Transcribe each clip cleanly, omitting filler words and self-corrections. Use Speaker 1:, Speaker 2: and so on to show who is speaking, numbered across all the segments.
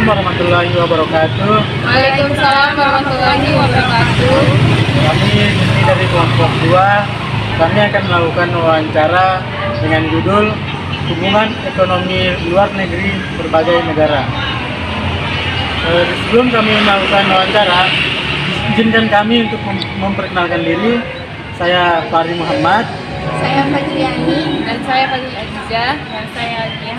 Speaker 1: warahmatullahi wabarakatuh.
Speaker 2: Waalaikumsalam warahmatullahi wabarakatuh.
Speaker 1: Kami di sini dari kelompok 2. Kami akan melakukan wawancara dengan judul Hubungan Ekonomi Luar Negeri Berbagai Negara. Sebelum kami melakukan wawancara, izinkan kami untuk memperkenalkan diri. Saya Fahri Muhammad.
Speaker 2: Saya Fajriani dan saya Fadil Aziza dan saya Adia.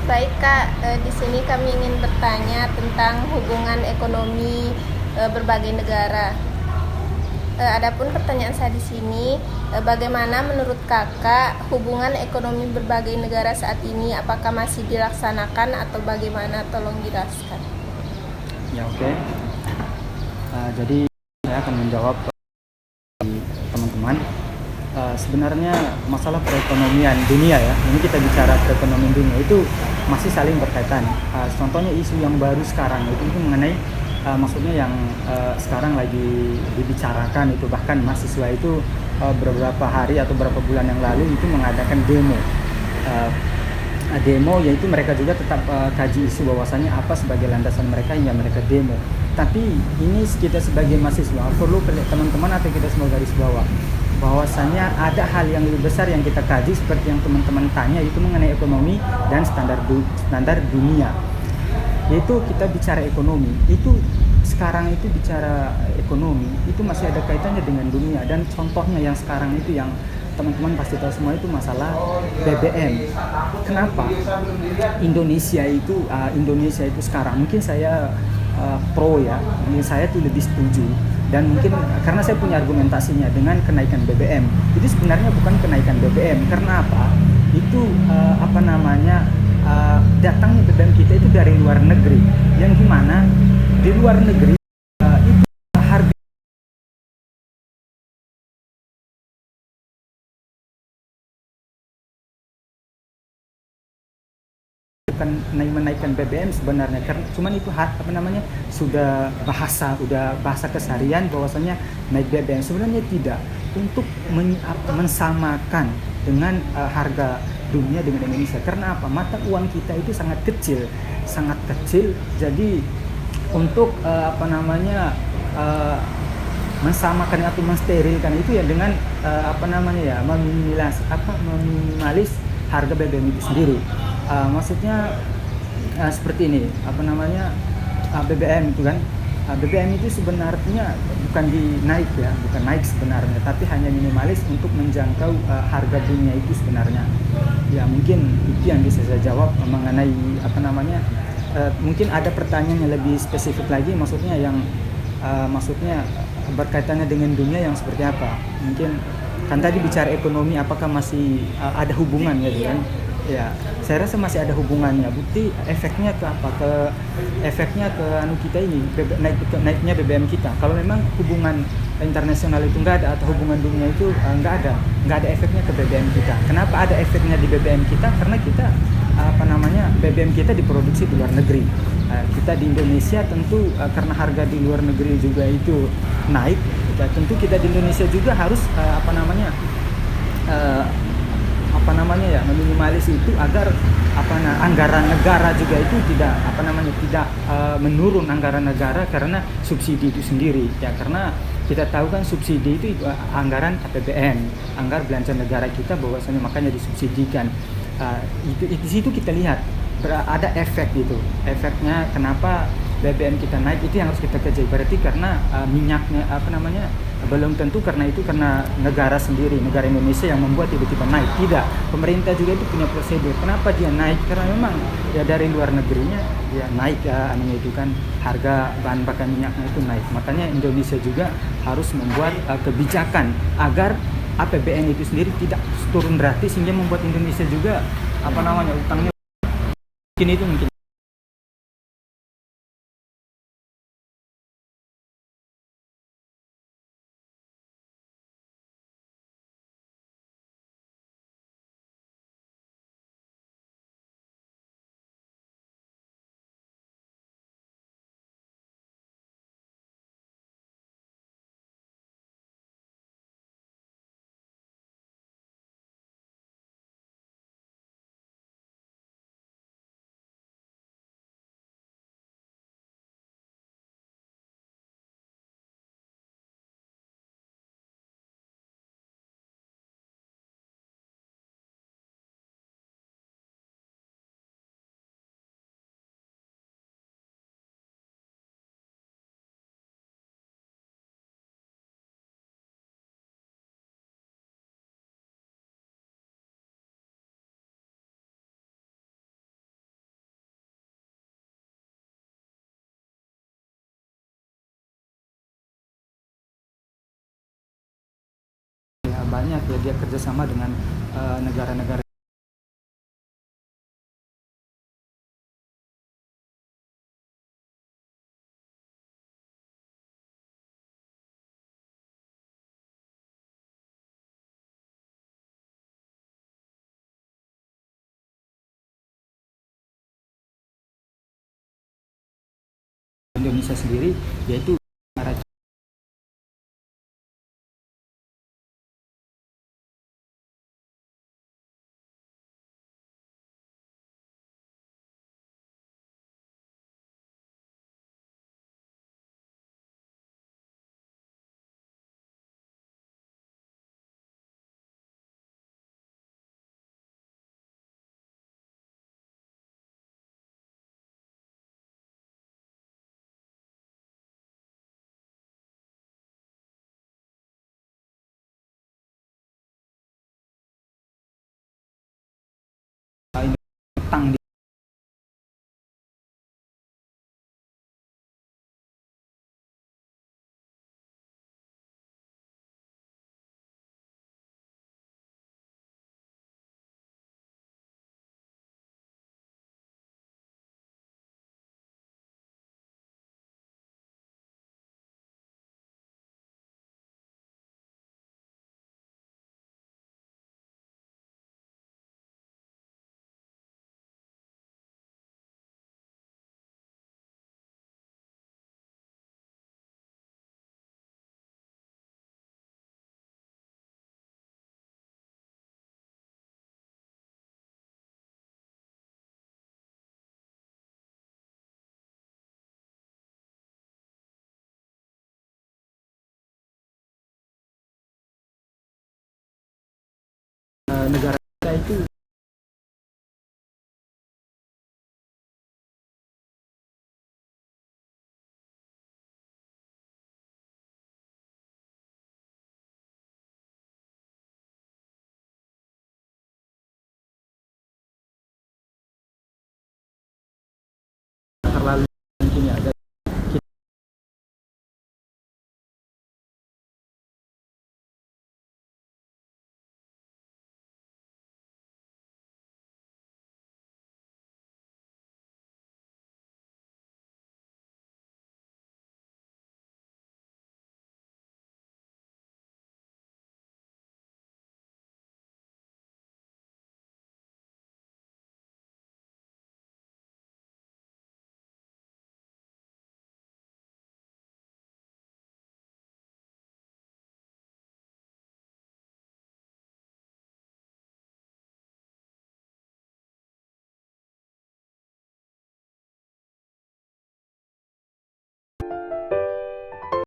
Speaker 3: Baik Kak, di sini kami ingin bertanya tentang hubungan ekonomi berbagai negara. Adapun pertanyaan saya di sini, bagaimana menurut Kakak hubungan ekonomi berbagai negara saat ini? Apakah masih dilaksanakan atau bagaimana? Tolong jelaskan.
Speaker 4: Ya, oke. Jadi saya akan menjawab teman-teman. Sebenarnya masalah perekonomian dunia ya, ini kita bicara perekonomian dunia itu masih saling berkaitan. Contohnya isu yang baru sekarang itu mengenai maksudnya yang sekarang lagi dibicarakan itu, bahkan mahasiswa itu beberapa hari atau beberapa bulan yang lalu itu mengadakan demo, yaitu mereka juga tetap kaji isu bahwasannya apa sebagai landasan mereka hingga mereka demo. Tapi ini kita sebagai mahasiswa perlu teman-teman atau kita semua garis bawah bahwasanya ada hal yang lebih besar yang kita kaji, seperti yang teman-teman tanya, itu mengenai ekonomi dan standar dunia. Yaitu kita bicara ekonomi, itu sekarang itu bicara ekonomi itu masih ada kaitannya dengan dunia. Dan contohnya yang sekarang itu yang teman-teman pasti tahu semua itu masalah BBM. Kenapa Indonesia itu sekarang mungkin saya pro ya, saya tuh lebih setuju, dan mungkin karena saya punya argumentasinya dengan kenaikan BBM. Itu sebenarnya bukan kenaikan BBM, karena apa? Itu datangnya BBM kita itu dari luar negeri, yang gimana di luar negeri itu harga menaikkan BBM sebenarnya, karena cuman itu sudah bahasa keseharian bahwasanya naik BBM. Sebenarnya tidak, untuk mensamakan dengan harga dunia dengan Indonesia. Karena apa? Mata uang kita itu sangat kecil. Jadi untuk mensamakan atau mensterilkan itu ya dengan meminimalis harga BBM itu sendiri. Maksudnya seperti ini, BBM itu kan, BBM itu sebenarnya bukan naik sebenarnya, tapi hanya minimalis untuk menjangkau harga dunia itu sebenarnya. Ya mungkin itu yang bisa saya jawab mengenai mungkin ada pertanyaan yang lebih spesifik lagi, maksudnya berkaitannya dengan dunia yang seperti apa. Mungkin kan tadi bicara ekonomi, apakah masih ada hubungannya dengan ya, saya rasa masih ada hubungannya. Bukti efeknya ke apa? Efeknya ke kita ini, naiknya BBM kita. Kalau memang hubungan internasional itu nggak ada, atau hubungan dunia itu nggak ada efeknya ke BBM kita. Kenapa ada efeknya di BBM kita? Karena kita BBM kita diproduksi di luar negeri. Kita di Indonesia tentu karena harga di luar negeri juga itu naik. Tentu kita di Indonesia juga harus meminimalis itu agar anggaran negara juga itu tidak menurun anggaran negara karena subsidi itu sendiri ya. Karena kita tahu kan subsidi itu anggaran APBN, anggaran belanja negara kita, bahwasanya makanya disubsidikan. Di situ kita lihat ada efek gitu. Efeknya kenapa BBM kita naik itu yang harus kita kaji. Berarti karena minyaknya belum tentu karena negara sendiri, negara Indonesia yang membuat tiba-tiba naik. Tidak, pemerintah juga itu punya prosedur. Kenapa dia naik? Karena memang ya dari luar negerinya ya naik itu kan, harga bahan bakar minyaknya itu naik. Makanya Indonesia juga harus membuat kebijakan agar APBN itu sendiri tidak turun drastis, sehingga membuat Indonesia juga utangnya mungkin banyak ya dia kerjasama dengan negara-negara. Indonesia sendiri yaitu utang